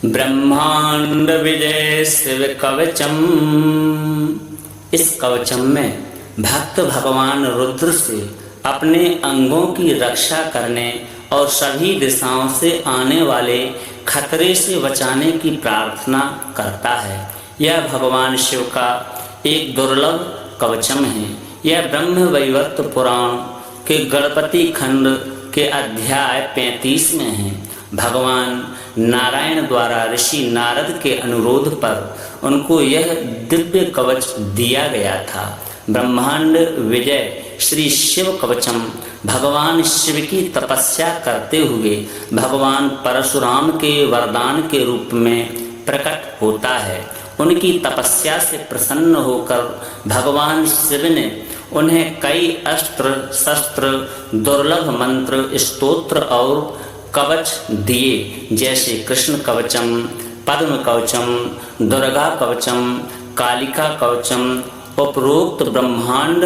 ब्रह्मांड विजय शिव कवचम। इस कवचम में भक्त भगवान रुद्र से अपने अंगों की रक्षा करने और सभी दिशाओं से आने वाले खतरे से बचाने की प्रार्थना करता है। यह भगवान शिव का एक दुर्लभ कवचम है। यह ब्रह्म वैवर्त पुराण के गणपति खंड के अध्याय 35 में है। भगवान नारायण द्वारा ऋषि नारद के अनुरोध पर उनको यह दिव्य कवच दिया गया था। ब्रह्मांड विजय श्री शिव कवचम भगवान शिव की तपस्या करते हुए भगवान परशुराम के वरदान के रूप में प्रकट होता है। उनकी तपस्या से प्रसन्न होकर भगवान शिव ने उन्हें कई अस्त्र शस्त्र, दुर्लभ मंत्र, स्तोत्र और कवच दिए, जैसे कृष्ण कवचम, पद्म कवचम, दुर्गा कवचम, कालिका कवचम, उपरोक्त ब्रह्मांड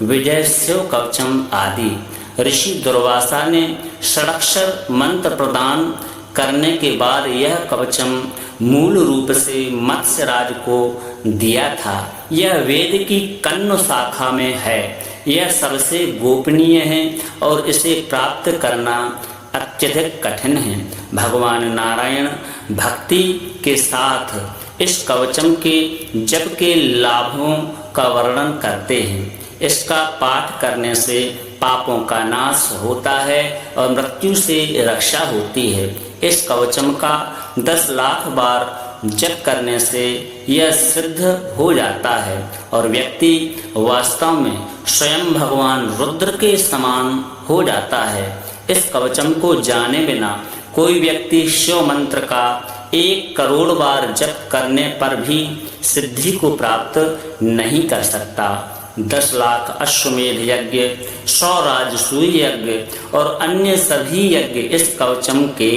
विजय शिव कवचम आदि। ऋषि दुर्वासा ने षडाक्षर मंत्र प्रदान करने के बाद यह कवचम मूल रूप से मत्स्यराज को दिया था। यह वेद की कण्व शाखा में है। यह सबसे गोपनीय है और इसे प्राप्त करना अत्यधिक कठिन है। भगवान नारायण भक्ति के साथ इस कवचम के जप के लाभों का वर्णन करते हैं। इसका पाठ करने से पापों का नाश होता है और मृत्यु से रक्षा होती है। इस कवचम का 10 लाख बार जप करने से यह सिद्ध हो जाता है और व्यक्ति वास्तव में स्वयं भगवान रुद्र के समान हो जाता है। इस कवचम को जाने बिना कोई व्यक्ति शिव मंत्र का 1 करोड़ बार जप करने पर भी सिद्धि को प्राप्त नहीं कर सकता। 10 लाख अश्वमेध यज्ञ, 100 राजसूय यज्ञ और अन्य सभी यज्ञ इस कवचम के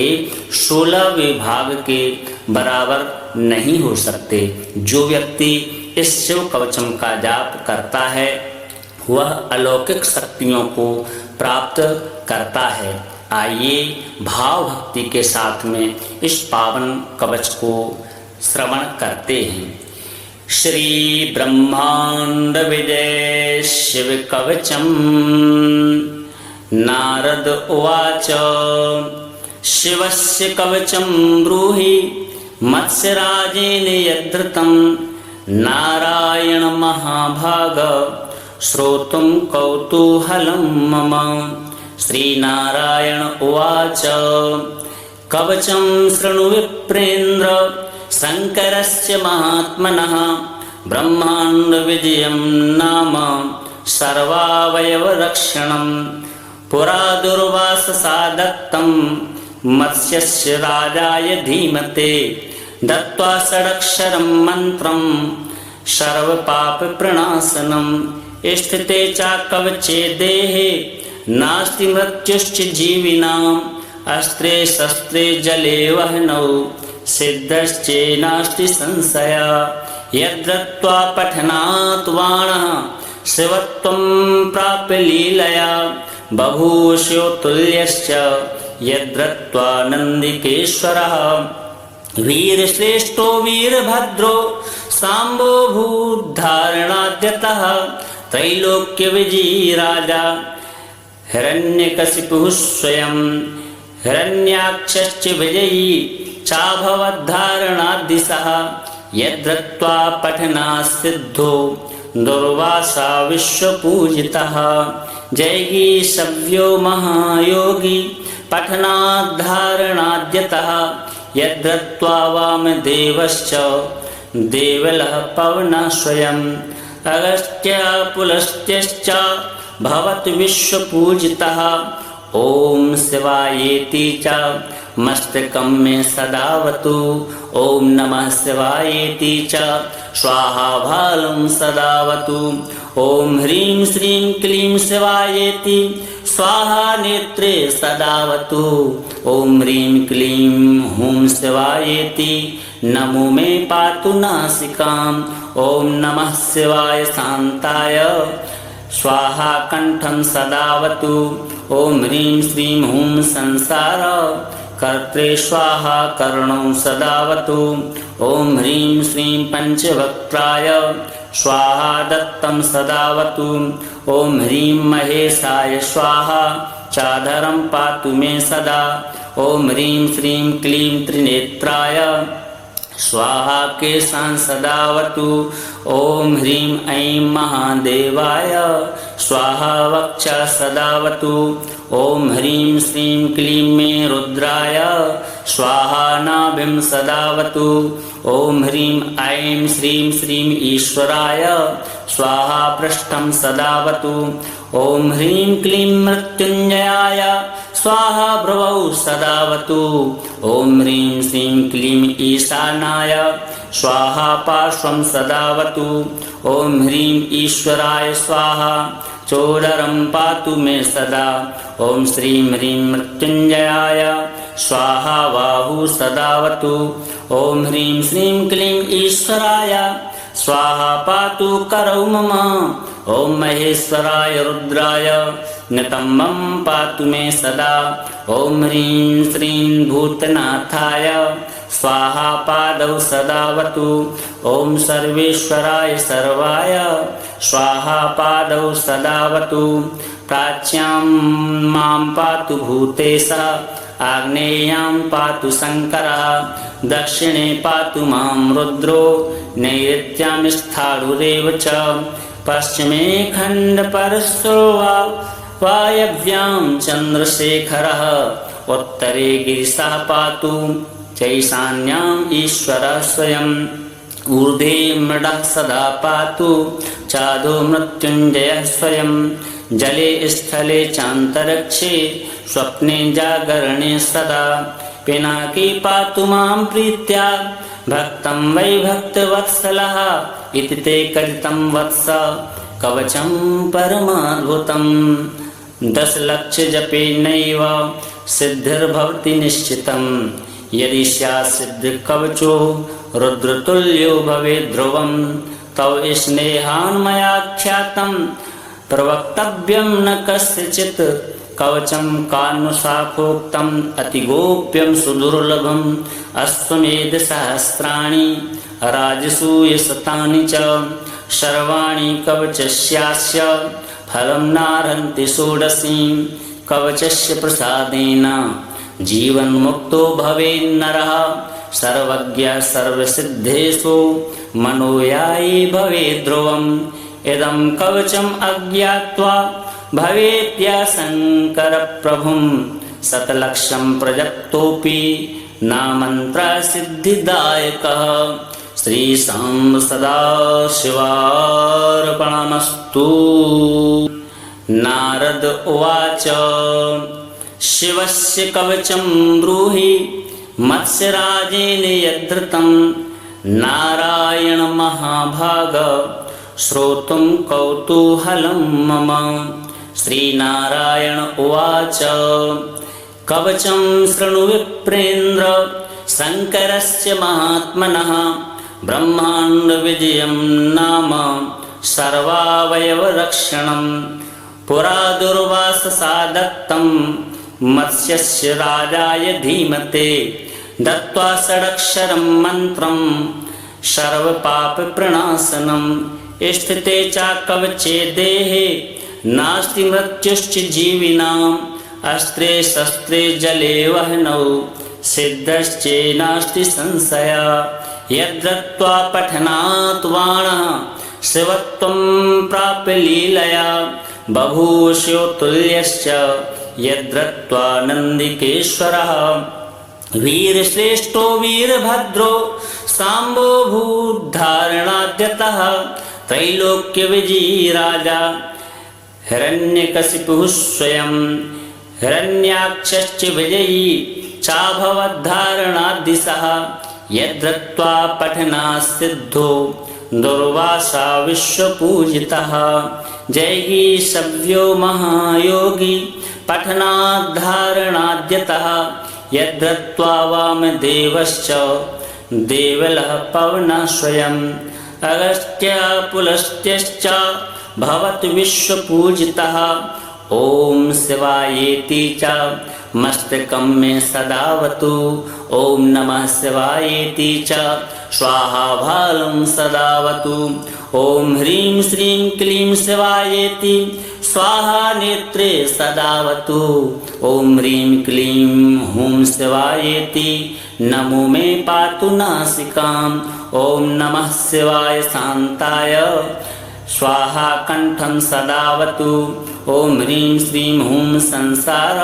16 विभाग के बराबर नहीं हो सकते। जो व्यक्ति इस शिव कवचम का जाप करता है वह अलौकिक शक्तियों को प्राप्त करता है। आइए भाव भक्ति के साथ में इस पावन कवच को श्रवण करते हैं। श्री ब्रह्मांड विजय शिव कवचम। नारद उवाच शिवस्य कवचम ब्रूहि मत्स्यराजेन यद्धृतं नारायण महाभाग श्रोतुं कौतूहलं मम। श्रीनारायण उवाच कवचं शृणु विप्रेन्द्र शङ्करस्य महात्मनः ब्रह्माण्ड विजयं नाम सर्वावयवरक्षणं। पुरा दुर्वाससा दत्तं मत्स्यस्य राजाय धीमते दत्त्वा षडक्षरं मन्त्रं सर्वपापप्रणाशनं। स्थिते च कवचे देहे नास्ति मृत्युश्च जीविनाम्। अस्त्रे शस्त्रे जले वह्नौ सिद्धश्चेनास्ति संशयः। यद्दत्त्वा पठनात् बाणः शिवत्वं प्राप्य लीलया बभूवो तुल्यश्च यद्दत्त्वा नन्दिकेश्वरः। वीरश्रेष्ठो वीरभद्रो साम्बो भूद्धारणाद्यतः। त्रैलोक्य विजयी राजा हिरण्यकशिपुः स्वयं। हिरण्याक्षश्च विजयी चाभवद्धारणाद्दिशः। यद्धृत्वा पठनात् सिद्धो दुर्वासा विश्वपूजितः। जैगी सव्यो महायोगी पठनाद्धारणाद्यतः। यद्धृत्वा वामदेवश्च देवलः पवनः स्वयम्। अगस्त्य पुलस्त्यश्च भवत् विश्वपूजितः। ॐ शिवायेति च मस्तकं मे सदावतु। ॐ नमः शिवायेति च स्वाहा भालं सदावतु। ॐ ह्रीं श्रीं क्लीं शिवायेति स्वाहा नेत्रे सदावतु। ॐ ह्रीं क्लीं हूं शिवायेति नमो मे पातु नासिकाम्। ॐ नमः शिवाय शान्ताय स्वाहा कंठं सदावतु। ॐ ह्रीं श्रीं हूं संसार कर्त्रे स्वाहा कर्णौ सदावतु। ॐ ह्रीं श्रीं पंचवक्त्राय स्वाहा दत्तं सदावतु। ॐ ह्रीं महेशाय स्वाहा चाधरं पातु मे सदा। ॐ ह्रीं श्रीं क्लीं त्रिनेत्राय स्वाहा केशान् सदावतु। ॐ ह्रीं ऐं महादेवाय स्वाहा वक्षा सदावतु। ॐ ह्रीं श्रीं क्लीं मे रुद्राय स्वाहा नाभिं सदावतु। ॐ ह्रीं ऐं श्रीं श्रीं ईश्वराय स्वाहा पृष्ठं सदावतु। ॐ ह्रीं क्लीं मृत्युञ्जयाय स्वाहा भ्रुवौ सदावतु। ॐ ह्रीं श्रीं क्लीं ईशानाय स्वाहा पार्श्वं सदावतु। ॐ ह्रीं ईश्वराय स्वाहा चोदरं पातु मे सदा। ॐ श्रीं ह्रीं मृत्युञ्जयाय स्वाहा बाहु सदावतु। ॐ ह्रीं श्रीं क्लीं ईश्वराय स्वाहा पातु करौ मम। ॐ महेश्वराय रुद्राय नितम्बं पातु मे सदा। ॐ ह्रीं श्रीं भूतनाथाय स्वाहा पादौ सदावतु। ॐ सर्वेश्वराय सर्वाय स्वाहा पादौ सदावतु। प्राच्यां मां पातु भूतेशः आग्नेयां पातु शङ्करः दक्षिणे पातु मां रुद्रो नैऋत्यां स्थाणुरेव च पश्चिमे खण्डपरशो वायव्यां चन्द्रशेखरः उत्तरे गिरिशः पातु चैशान्याम् ईश्वरः स्वयं ऊर्ध्वे मृडः सदा पातु चादो मृत्युञ्जयः स्वयं जले स्थले चान्तरिक्षे स्वप्ने जागरणे सदा पिनाकी पातु मां प्रीत्या भक्तं वै भक्तवत्सलः इति ते कथितं वत्स कवचं परमाद्भुतं 10 लक्ष जपेनैव सिद्धिर्भवति निश्चितं यदि स्यात् सिद्धिकवचो रुद्रतुल्यो भवेत् ध्रुवं तव स्नेहान् मया ख्यातं प्रवक्तव्यं न कस्यचित् कवचं कानुशाखोक्तम् अतिगोप्यं सुदुर्लभम् अश्वमेधसहस्राणि राजसूयशतानि च सर्वाणि कवचस्यास्य फलं नार्हन्ति षोडशीं कवचस्य प्रसादेन जीवन्मुक्तो भवेन्नरः सर्वज्ञः सर्वसिद्धेषु मनोयायी भवेत् ध्रुवम् इदं कवचम् अज्ञात्वा भवेत्या शङ्कर प्रभुं शतलक्षं प्रजप्तोऽपि नामन्त्रः सिद्धिदायकः श्रीशां सदाशिवार्पणमस्तु। नारद उवाच शिवस्य कवचं ब्रूहि मत्स्यराजेन यद्धृतं नारायण महाभाग श्रोतुं कौतूहलं मम। श्रीनारायण उवाच कवचं शृणु विप्रेन्द्र शङ्करस्य महात्मनः ब्रह्माण्डविजयं नाम सर्वावयवरक्षणं पुरा दुर्वाससा दत्तं मत्स्यस्य राजाय धीमते दत्त्वा षडक्षरं मन्त्रं सर्वपापप्रणाशनं स्थिते च कवचे देहे नास्ति मृत्युश्च जीविनाम् अस्त्रे शस्त्रे जले वह्नौ सिद्धश्चेनास्ति संशयः यद्दत्त्वा पठनात् बाणः शिवत्वं प्राप्य लीलया बभूवशो तुल्यश्च यद्दत्त्वा नन्दिकेश्वरः वीरश्रेष्ठो वीरभद्रो साम्बो भूद्धारणाद्यतः त्रैलोक्यविजयी राजा हिरण्यकशिपुः स्वयं हिरण्याक्षश्च विजयी चाभवद्धारणाद्दिशः यद्धृत्वा पठनात् सिद्धो दुर्वासा विश्वपूजितः जैगी सव्यो महायोगी पठनाद्धारणाद्यतः यद्धृत्वा वामदेवश्च देवलः पवनः स्वयम् अगस्त्य पुलस्त्यश्च भवत् विश्वपूजितः ॐ शिवायेति च मस्तकं मे सदावतु। ॐ नमः शिवायेति च स्वाहा भालं सदावतु। ॐ ह्रीं श्रीं क्लीं शिवायेति स्वाहा नेत्रे सदावतु। ॐ ह्रीं क्लीं हूं शिवायेति नमो मे पातु नासिकाम्। ॐ नमः शिवाय शान्ताय स्वाहा कंठं सदावतु। ॐ ह्रीं श्रीं हूं संसार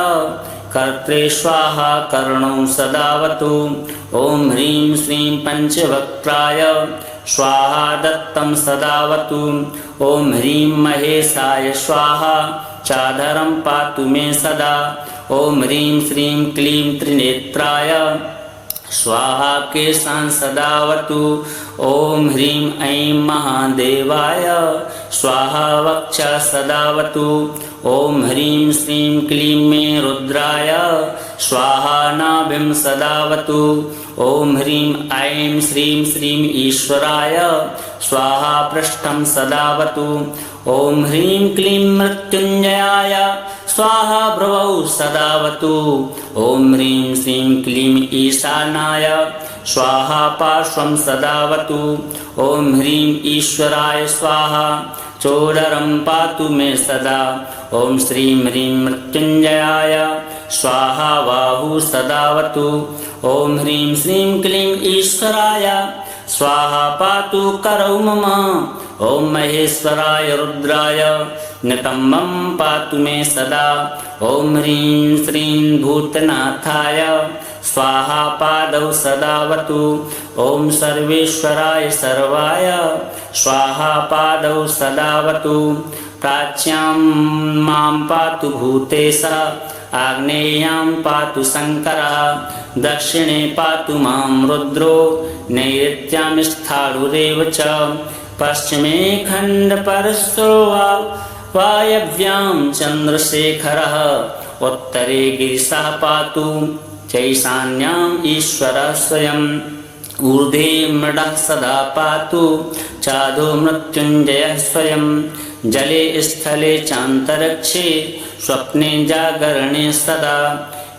कर्त्रे स्वाहा कर्णौ सदावतु। ॐ ह्रीं श्रीं पंचवक्त्राय स्वाहा दत्तं सदावतु। ॐ ह्रीं महेशाय स्वाहा चादरं पातु मे सदा। ॐ ह्रीं श्रीं क्लीं त्रिनेत्राय स्वाहा केशान् सदावतु। ॐ ह्रीं ऐं महादेवाय स्वाहा वक्षा सदावतु। ॐ ह्रीं श्रीं क्लीं मे रुद्राय स्वाहा नाभिं सदावतु। ॐ ह्रीं ऐं श्रीं श्रीं ईश्वराय स्वाहा पृष्ठं सदावतु। ॐ ह्रीं क्लीं मृत्युञ्जयाय स्वाहा भ्रुवौ सदावतु। ॐ ह्रीं श्रीं क्लीं ईशानाय स्वाहा पार्श्वं सदावतु। ॐ ह्रीं ईश्वराय स्वाहा चोदरं पातु मे सदा। ॐ श्रीं ह्रीं मृत्युञ्जयाय स्वाहा बाहु सदावतु। ॐ ह्रीं श्रीं क्लीं ईश्वराय स्वाहा पातु करौ मम। ॐ महेश्वराय रुद्राय नितम्बं पातु मे सदा। ॐ ह्रीं श्रीं भूतनाथाय स्वाहा पादौ सदावतु। ॐ सर्वेश्वराय सर्वाय स्वाहा पादौ सदावतु। प्राच्यां मां पातु भूतेशः आग्नेयां पातु शङ्करः दक्षिणे पातु मां रुद्रो नैऋत्यां स्थाणुरेव च पश्चिमे खण्डपरशो वायव्यां चन्द्रशेखरः उत्तरे गिरिशः पातु चैशान्याम् ईश्वरः स्वयं ऊर्ध्वे मृडः सदा पातु चादो मृत्युञ्जयः स्वयं जले स्थले चान्तरिक्षे स्वप्ने जागरणे सदा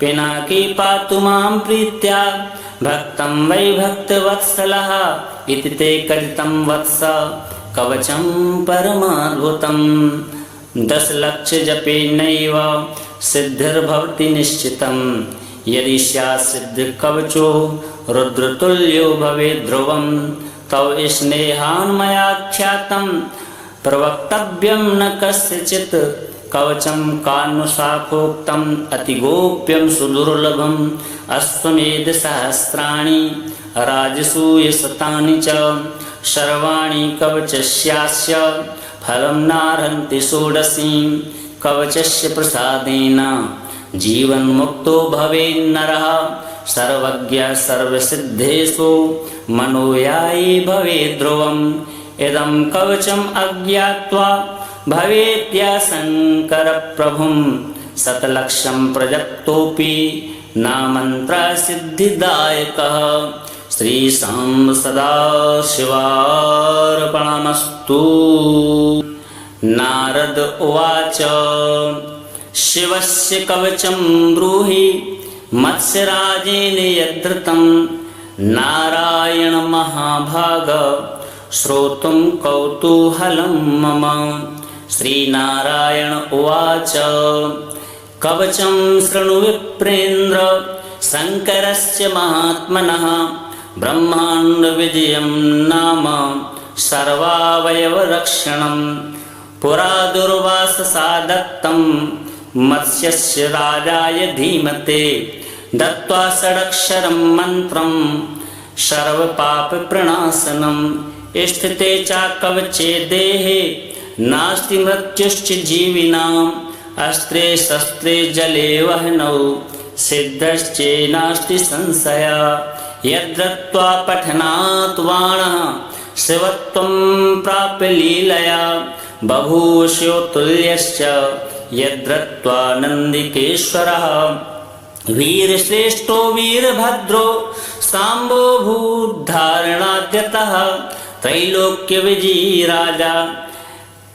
पिनाकी पातु मां प्रीत्या भक्तं वै भक्तवत्सलः इति ते कथितं वत्स कवचं परमाद्भुतं 10 लक्ष जपेनैव सिद्धिर्भवति निश्चितं यदि स्यात् सिद्ध कवचो रुद्रतुल्यो भवेत् ध्रुवं तव स्नेहान् मया ख्यातं प्रवक्तव्यं न कस्यचित् कवचं कानुशाखोक्तम् अतिगोप्यं सुदुर्लभम् अश्वमेधसहस्राणि राजसूयशतानि च सर्वाणि कवचस्यास्य फलं नार्हन्ति षोडशीं कवचस्य प्रसादेन जीवन्मुक्तो भवेन्नरः सर्वज्ञः सर्वसिद्धेषु मनोयायी भवेत् ध्रुवम् इदं कवचम् अज्ञात्वा भवेत्याशङ्करप्रभुं शतलक्षं प्रजप्तोऽपि नामन्त्रसिद्धिदायकः श्रीशां सदाशिवार्पणमस्तु। नारद उवाच शिवस्य कवचं ब्रूहि मत्स्यराजेन यद्धृतं नारायण महाभाग श्रोतुं कौतूहलं मम। श्रीनारायण उवाच कवचं शृणु विप्रेन्द्र शङ्करस्य महात्मनः ब्रह्माण्डविजयं नाम सर्वावयवरक्षणं पुरा दुर्वाससा दत्तं मत्स्यस्य राजाय धीमते दत्त्वा षडक्षरं मन्त्रं सर्वपापप्रणाशनं स्थिते च कवचे देहे नास्ति मृत्युश्च जीविनाम् अस्त्रे शस्त्रे जले वह्नौ सिद्धश्चेनास्ति संशयः यद्दत्त्वा पठनात् बाणः शिवत्वं प्राप्य लीलया बभूवशो तुल्यश्च यद्दत्त्वा नन्दिकेश्वरः वीरश्रेष्ठो वीरभद्रो साम्बो भूद्धारणाद्यतः त्रैलोक्यविजयी राजा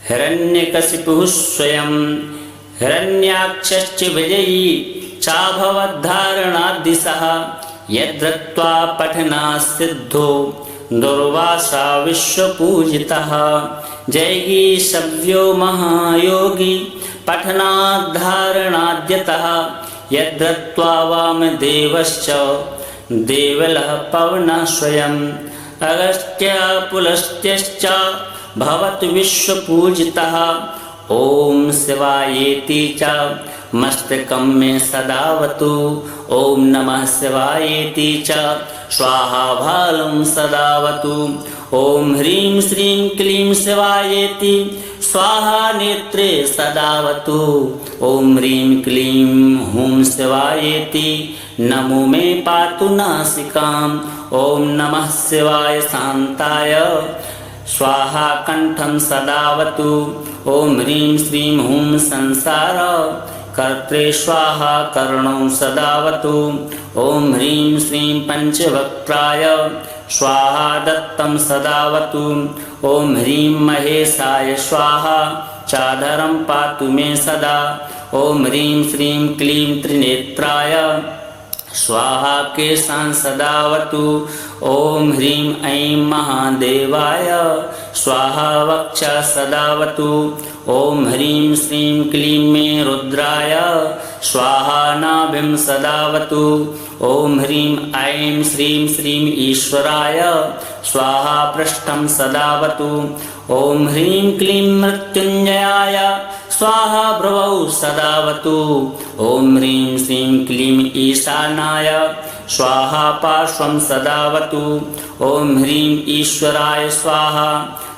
हिरण्यकशिपुः स्वयं हिरण्याक्षश्च विजयी चाभवद्धारणाद्दिशः यद्रत्वा पठनात् सिद्धो दुर्वासा विश्वपूजितः जैगी सव्यो महायोगी पठनाद्धारणाद्यतः यद्रत्वा वामदेवश्च देवलः पवनः स्वयं अगस्त्य पुलस्त्यश्च भवतु विश्वपूजितः ओम शिवायेति च मस्तकं मे सदावतु ओम नमः शिवायेति च स्वाहा भालं सदावतु ओम ह्रीं श्रीं क्लीं शिवायेति स्वाहा नेत्रे सदावतु ओम ह्रीं क्लीं हूं शिवायेति नमो मे पातु नासिकाम् ओम नमः शिवाय शान्ताय स्वाहा कंठं सदावतु ओम ह्रीं श्रीं हूं संसार कर्त्रे स्वाहा कर्णौ सदावतु ओम ह्रीं श्रीं पंचवक्त्राय स्वाहा दत्तं सदावतु ओम ह्रीं महेशाय स्वाहा चाधरं पातु मे सदा ओम ह्रीं श्रीं क्लीं त्रिनेत्राय स्वाहा केशान् सदावतु ओम ह्रीं ऐं महादेवाय स्वाहा वक्षा सदावतु ओम ह्रीं श्रीं क्लीं मे रुद्राय स्वाहा नाभिं सदावतु ओम ह्रीं ऐं श्रीं श्रीं ईश्वराय स्वाहा पृष्ठं सदावतु ओम ह्रीं क्लीं मृत्युञ्जयाय स्वाहा भ्रुवौ सदावतु ओम ह्रीं श्रीं क्लीं ईशानाय स्वाहा पार्श्वं सदावतु ओम ह्रीं ईश्वराय स्वाहा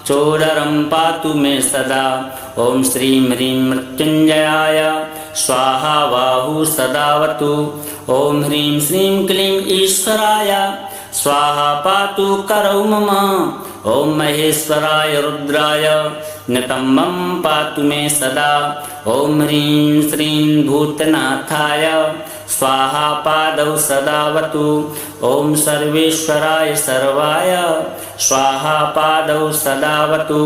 चोदरं पातु मे सदा ओम श्रीं ह्रीं मृत्युञ्जयाय स्वाहा बाहु सदावतु ओम ह्रीं श्रीं क्लीं ईश्वराय स्वाहा पातु करौ मम ओम महेश्वराय रुद्राय नितंबं पातु मे सदा ओम ह्रीं श्रीं भूतनाथाय स्वाहा पादौ सदावतु ओम सर्वेश्वराय सर्वाय स्वाहा पादौ सदावतु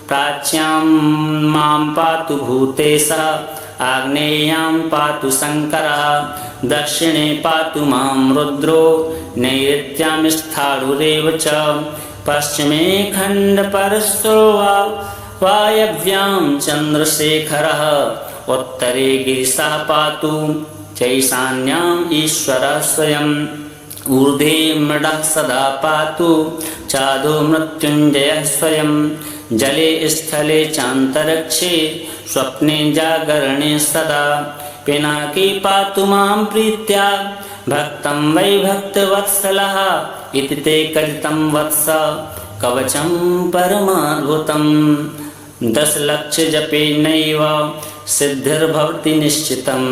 प्राच्यां मां पातु भूतेशः आग्नेयां पातु शङ्करः दक्षिणे पातु मां रुद्रो नैऋत्यां स्थाणुरेव च पश्चिमे खण्डपरशो वायव्यां चन्द्रशेखरः उत्तरे गिरिशः पातु चैशान्याम् ईश्वरः स्वयं ऊर्ध्वे मृडः सदा पातु चादो मृत्युञ्जयः स्वयं जले स्थले चान्तरिक्षे स्वप्ने जागरणे सदा पिनाकी पातु मां प्रीत्या भक्तं वै भक्तवत्सलः इति ते कथितं वत्स कवचं परमाद्भुतं 10 लक्ष जपेनैव सिद्धिर्भवति निश्चितं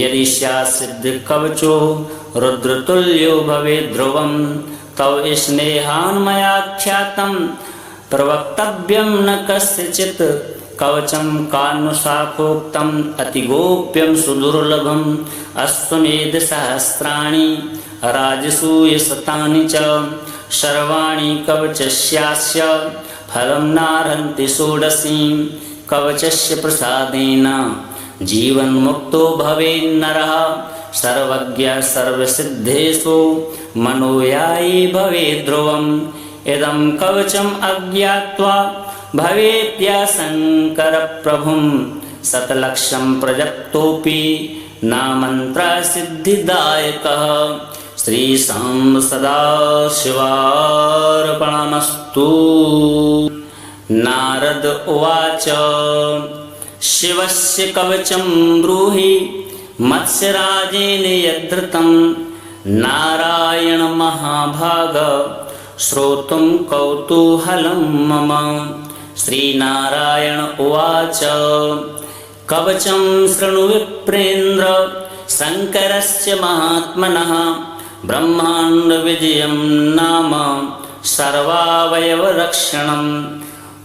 यदि स्यात् सिद्धिकवचो रुद्रतुल्यो भवेत् ध्रुवं तव स्नेहान् मया ख्यातं प्रवक्तव्यं न कस्यचित् कवचं कानुशाखोक्तम् अतिगोप्यं सुदुर्लभम् अश्वमेधसहस्राणि राजसूयशतानि च सर्वाणि कवचस्यास्य फलं नार्हन्ति षोडशीं कवचस्य प्रसादेन जीवन्मुक्तो भवेन्नरः सर्वज्ञ सर्वसिद्धेषु मनोयायी भवेत् ध्रुवम् इदं कवचम् अज्ञात्वा भवेत्या शङ्कर प्रभुं शतलक्षं प्रजप्तोऽपि नामन्त्रसिद्धिदायकः श्रीशां सदाशिवार्पणमस्तु। नारद उवाच शिवस्य कवचं ब्रूहि मत्स्यराजेन यद्धृतं नारायण महाभाग श्रोतुं कौतूहलं मम। श्रीनारायण उवाच कवचं शृणु विप्रेन्द्र शङ्करस्य महात्मनः ब्रह्माण्डविजयं नाम सर्वावयवरक्षणं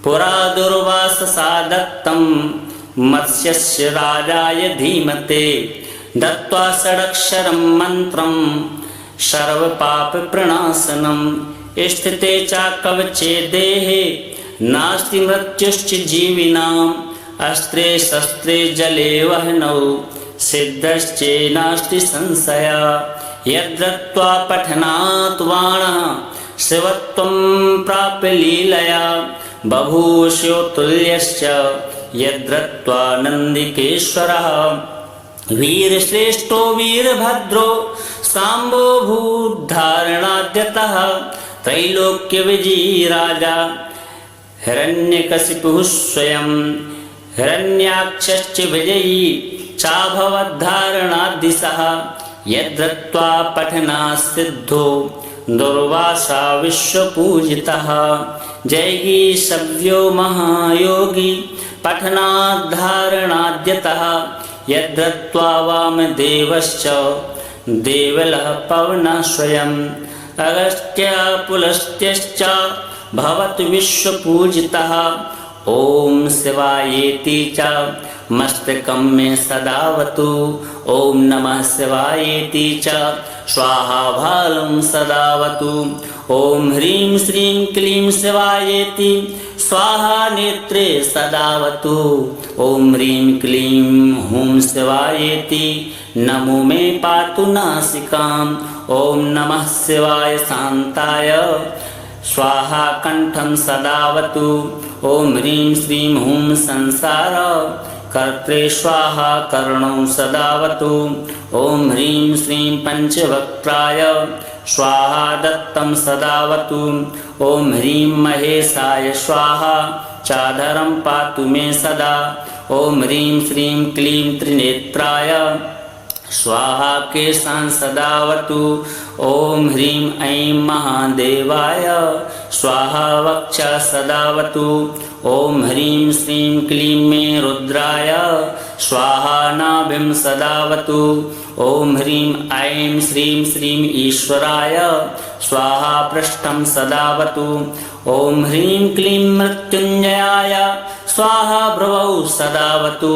पुरा दुर्वाससा दत्तं मत्स्यस्य राजाय धीमते दत्त्वा षडक्षरं मन्त्रं सर्वपापप्रणाशनं स्थिते च कवचे देहे नास्ति मृत्युश्च जीविनाम् अस्त्रे शस्त्रे जले वह्नौ सिद्धश्चेनास्ति संशयः यद्दत्त्वा पठनात् बाणः शिवत्वं प्राप्य लीलया बभूष्यो तुल्यश्च यद्दत्त्वा नन्दिकेश्वरः वीरश्रेष्ठो वीरभद्रो साम्बो भूद्धारणाद्यतः त्रैलोक्यविजयी राजा हिरण्यकशिपुः स्वयं हिरण्याक्षश्च विजयी चाभवद्धारणाद्दिशः यद्दत्त्वा पठनात् सिद्धो दुर्वासा विश्वपूजितः जैगी सव्यो महायोगी पठनाद्धारणाद्यतः यद्दत्त्वा वामदेवश्च देवलः पवनः स्वयम् अगस्त्य पुलस्त्यश्च भवत् विश्वपूजितः ॐ शिवायेति च मस्तकं मे सदावतु ॐ नमः शिवायेति च स्वाहा भालं सदावतु ॐ ह्रीं श्रीं क्लीं शिवायेति स्वाहा नेत्रे सदावतु ॐ ह्रीं क्लीं हुं शिवायेति नमो मे पातु नासिकाम् ॐ नमः शिवाय शान्ताय स्वाहा कंठं सदावतु ॐ ह्रीं श्रीं हुं संसार कर्त्रे स्वाहा कर्णौ सदावतु ॐ ह्रीं श्रीं पंचवक्त्राय स्वाहा दत्तं सदावतु ॐ ह्रीं महेशाय स्वाहा चाधरं पातु मे सदा ॐ ह्रीं श्रीं क्लीं त्रिनेत्राय स्वाहा केशान् सदावतु ॐ ह्रीं ऐं महादेवाय स्वाहा वक्षा सदावतु ॐ ह्रीं श्रीं क्लीं मे रुद्राय स्वाहा नाभिं सदावतु ॐ ह्रीं ऐं श्रीं श्रीं ईश्वराय स्वाहा पृष्ठं सदावतु ॐ ह्रीं क्लीं मृत्युञ्जयाय स्वाहा भ्रुवौ सदावतु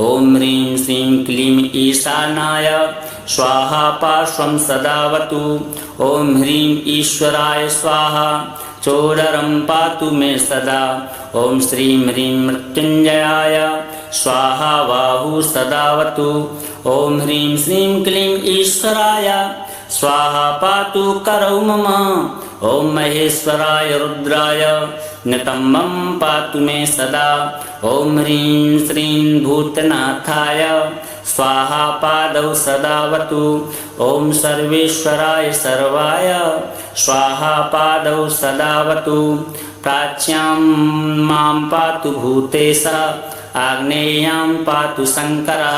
ॐ ह्रीं श्रीं क्लीं ईशानाय स्वाहा पार्श्वं सदावतु ॐ ह्रीं ईश्वराय स्वाहा चोदरं पातु मे सदा ॐ श्रीं ह्रीं मृत्युञ्जयाय स्वाहा बाहु सदावतु ॐ ह्रीं श्रीं क्लीं ईश्वराय स्वाहा पातु करौ मम ॐ महेश्वराय रुद्राय नितम्बं पातु मे सदा ॐ ह्रीं श्रीं भूतनाथाय स्वाहा पादौ सदावतु ॐ सर्वेश्वराय सर्वाय स्वाहा पादौ सदावतु प्राच्यां मां पातु भूतेशः आग्नेयां पातु शङ्करः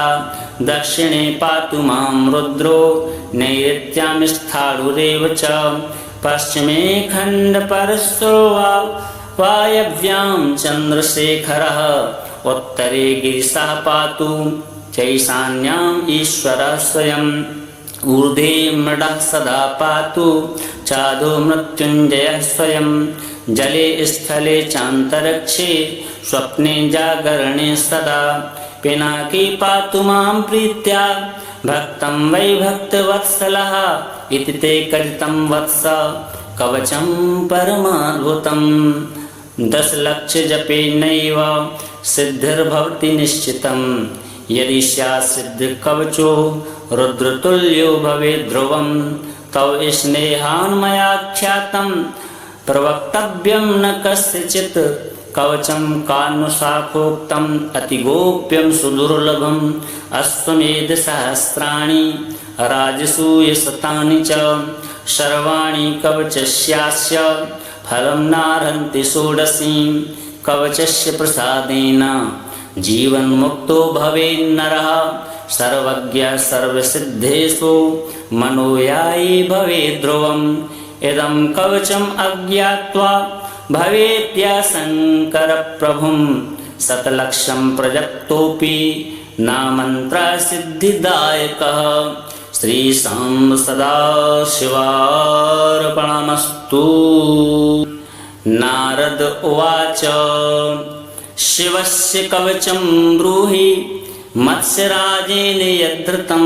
दक्षिणे पातु मां रुद्रो नैऋत्यां स्थाणुरेव च पश्चिमे खण्डपरशो वायव्यां चन्द्रशेखरः उत्तरे गिरिशः पातु चैशान्याम् ईश्वरः स्वयम् ऊर्ध्वे मृडः सदा पातु चादो मृत्युञ्जयः स्वयं जले स्थले चान्तरिक्षे स्वप्ने जागरणे सदा पिनाकी पातु मां प्रीत्या भक्तं वै भक्तवत्सलः इति ते कथितं वत्स कवचं परमाद्भुतम् 10 लक्ष जपेनैव सिद्धिर्भवति निश्चितं यदि स्यात् सिद्धिकवचो रुद्रतुल्यो भवेत् ध्रुवं तव स्नेहान् मया ख्यातं प्रवक्तव्यं न कस्यचित् कवचं कानुशाखोक्तम् अतिगोप्यं सुदुर्लभम् अश्वमेधसहस्राणि राजसूयशतानि च सर्वाणि कवचस्यास्य फलं नार्हन्ति षोडशीं कवचस्य प्रसादेन जीवन्मुक्तो भवेन्नरः सर्वज्ञः सर्वसिद्धेषु मनोयायी भवेत् ध्रुवम् इदं कवचम् अज्ञात्वा भवेत्याशङ्करप्रभुं शतलक्षं प्रजप्तोऽपि नामन्त्रसिद्धिदायकः श्रीशां सदाशिवार्पणमस्तु। नारद उवाच शिवस्य कवचं ब्रूहि मत्स्यराजेन यद्धृतं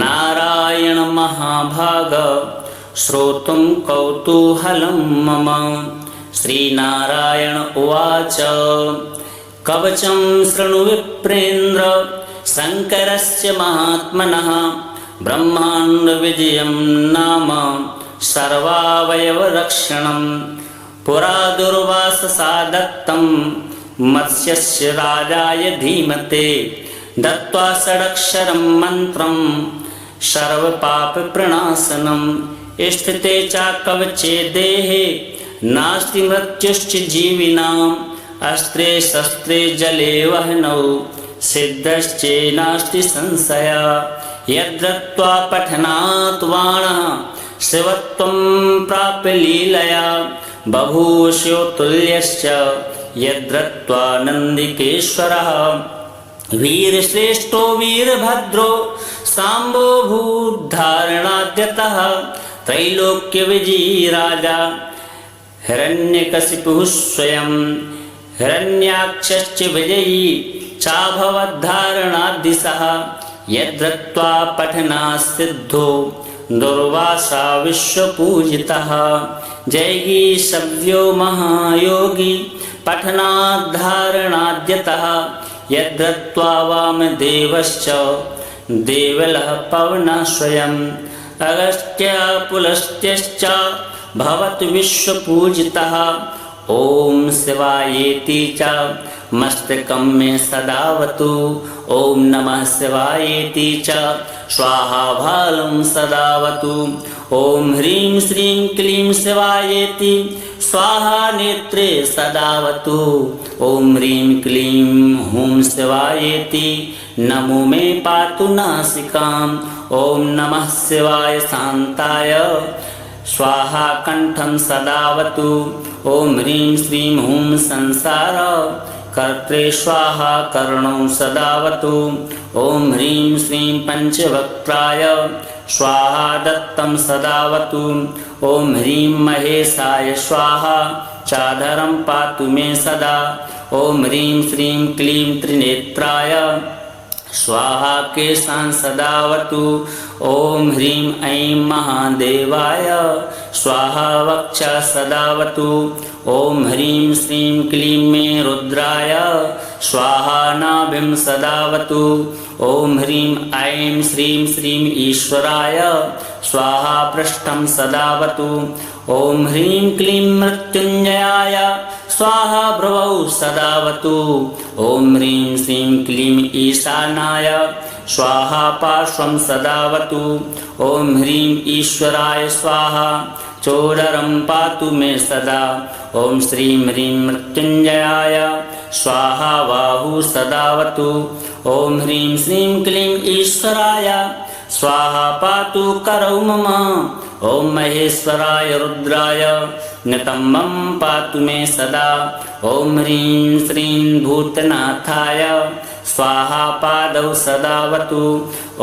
नारायण महाभाग श्रोतुं कौतूहलं मम। श्रीनारायण उवाच कवचं शृणु विप्रेन्द्र शङ्करस्य महात्मनः ब्रह्माण्डविजयं नाम सर्वावयवरक्षणं पुरा दुर्वाससा दत्तं मत्स्यस्य राजाय धीमते दत्त्वा षडक्षरं मन्त्रं सर्वपापप्रणाशनं स्थिते च कवचे देहे नास्ति मृत्युश्च जीविनाम् अस्त्रे शस्त्रे जले वह्नौ सिद्धश्चेनास्ति संशयः यद्दत्त्वा पठनात् बाणः शिवत्वं प्राप्य लीलया बभूवशो तुल्यश्च यद्दत्त्वा नन्दिकेश्वरः वीरश्रेष्ठो वीरभद्रो साम्बो भूद्धारणाद्यतः त्रैलोक्यविजयी राजा हिरण्यकशिपुः स्वयं हिरण्याक्षश्च विजयी चाभवद्धारणाद्दिशः यद्दत्त्वा पठनात् सिद्धो दुर्वासा विश्वपूजितः जैगी सव्यो महायोगी पठनाद्धारणाद्यतः यद्दत्त्वा वामदेवश्च देवलः पवनः स्वयम् अगस्त्य पुलस्त्यश्च भवत् विश्वपूजितः ॐ शिवायेति च मस्तकं मे सदावतु ॐ नमः शिवायेति च स्वाहा भालं सदावतु ॐ ह्रीं श्रीं क्लीं शिवायेति स्वाहा नेत्रे सदावतु ॐ ह्रीं क्लीं हूं शिवायेति नमो मे पातु नासिकाम् ॐ नमः शिवाय शान्ताय स्वाहा कंठं सदावतु ॐ ह्रीं श्रीं हूं संसार कर्त्रे स्वाहा कर्णौ सदावतु ॐ ह्रीं श्रीं पंचवक्त्राय स्वाहा दत्तं सदावतु ॐ ह्रीं महेशाय स्वाहा चाधरं पातु मे सदा ॐ ह्रीं श्रीं क्लीं त्रिनेत्राय स्वाहा केशान् सदावतु ॐ ह्रीं ऐं महादेवाय स्वाहा वक्षा सदावतु ॐ ह्रीं श्रीं क्लीं मे रुद्राय स्वाहा नाभिं सदावतु ॐ ह्रीं ऐं श्रीं श्रीं ईश्वराय स्वाहा पृष्ठं सदावतु ॐ ह्रीं क्लीं मृत्युञ्जयाय स्वाहा भ्रुवौ सदावतु ॐ ह्रीं श्रीं क्लीं ईशानाय स्वाहा पार्श्वं सदावतु ॐ ह्रीं ईश्वराय स्वाहा चोदरं पातु मे सदा ॐ श्रीं ह्रीं मृत्युञ्जयाय स्वाहा बाहु सदावतु ॐ ह्रीं श्रीं क्लीं ईश्वराय स्वाहा पातु करौ मम ॐ महेश्वराय रुद्राय नितम्बं पातु मे सदा ॐ ह्रीं श्रीं भूतनाथाय स्वाहा पादौ सदावतु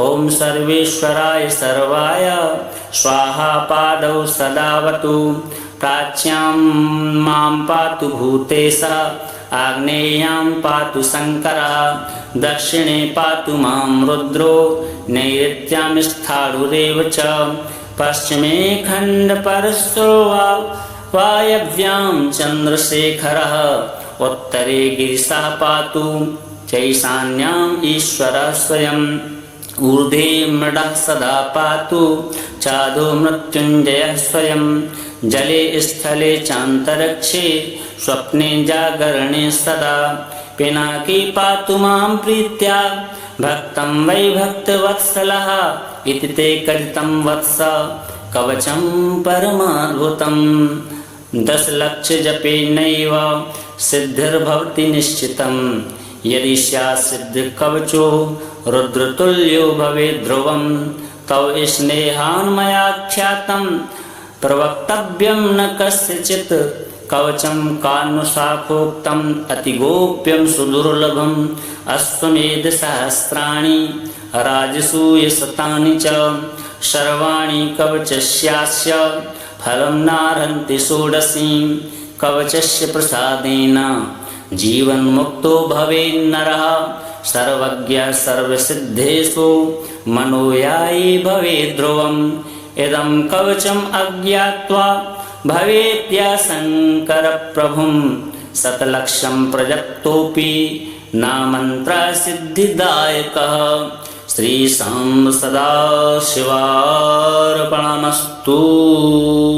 ॐ सर्वेश्वराय सर्वाय स्वाहा पादौ सदावतु प्राच्यां मां पातु भूतेशः आग्नेयां पातु शङ्करः दक्षिणे पातु मां रुद्रो नैऋत्यां स्थाणुरेव च पश्चिमे खण्डपरशो वायव्यां चन्द्रशेखरः उत्तरे गिरिशः पातु चैशान्याम् ईश्वरः स्वयम् ऊर्ध्वे मृडः सदा पातु चादो मृत्युञ्जयः स्वयं जले स्थले चान्तरिक्षे स्वप्ने जागरणे सदा पिनाकी पातु मां प्रीत्या भक्तं वै भक्तवत्सलः इति ते कथितं वत्स कवचं परमाद्भुतं 10 लक्ष जपेनैव सिद्धिर्भवति निश्चितं यदि स्यात् सिद्धिकवचो रुद्रतुल्यो भवेत् ध्रुवं तव स्नेहान् मया ख्यातं प्रवक्तव्यं न कस्यचित् कवचं कानुशाखोक्तम् अतिगोप्यं सुदुर्लभम् अश्वमेधसहस्राणि राजसूयशतानि च सर्वाणि कवचस्यास्य फलं नार्हन्ति षोडशीं कवचस्य प्रसादेन जीवन्मुक्तो भवेन्नरः सर्वज्ञः सर्वसिद्धेषु मनोयायी भवेत् ध्रुवम् इदं कवचम् अज्ञात्वा भवेत्या शङ्करप्रभुं शतलक्षं प्रजप्तोऽपि नामन्त्र सिद्धिदायकः। श्री शां सदाशिवार्पणमस्तु।